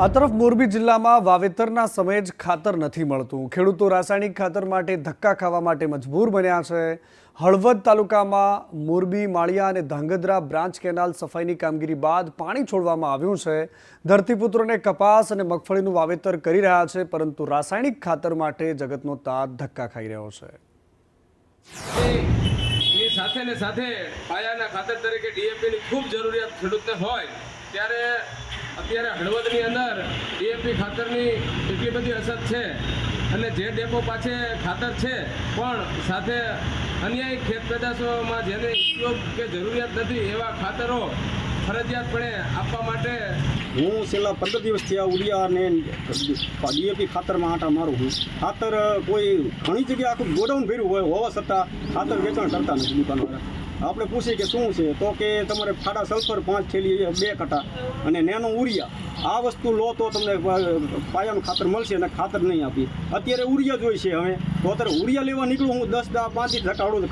આ તરફ મોરબી જિલ્લામાં વાવેતરના સમયે જ ખાતર નથી મળતું। ખેડૂતો રાસાયણિક ખાતર માટે ધક્કા ખાવા માટે મજબૂર બન્યા છે। હળવદ તાલુકામાં મોરબી, માળિયા અને ધાંગધ્રા બ્રાન્ચ કેનાલ સફાઈની કામગીરી બાદ પાણી છોડવામાં આવ્યું છે। ધરતીપુત્રોને કપાસ અને મગફળીનું વાવેતર કરી રહ્યા છે, પરંતુ રાસાયણિક ખાતર માટે જગતનો તાત ધક્કા ખાઈ રહ્યો છે। સાથે ને સાથે પાયાના ખાતર તરીકે ડીએપીની ખૂબ જરૂરિયાત ખેડૂતને હોય ત્યારે અત્યારે હળવદની અંદર ડીએપી ખાતરની એટલી બધી અછત છે અને જે ડેપો પાસે ખાતર છે પણ સાથે અન્ય ખેત પેદાશોમાં જેને ઉપયોગ કે જરૂરિયાત નથી એવા ખાતરો ફરજિયાતપણે આપવા માટે હું છેલ્લા 15 દિવસથી આ ઉડિયા અને ડીએપી ખાતરમાં આંટા મારું છું। ખાતર કોઈ ઘણી જગ્યાએ આખું ગોડાઉન ભર્યું હોવા છતાં ખાતર વેચાણ કરતા નથી દુકાનવાળા। આપણે પૂછીએ કે શું છે તો કે તમારે ફાડા સલ્ફર 5 થેલી 2 કટા અને નેનો ઉરિયા આ વસ્તુ લો તો તમને પાયાનું ખાતર મળશે અને ખાતર નહીં આપી। અત્યારે ઉરિયા જોઈ છે હવે તો અત્યારે ઉરિયા લેવા નીકળું હું 10-5 ઘટાડું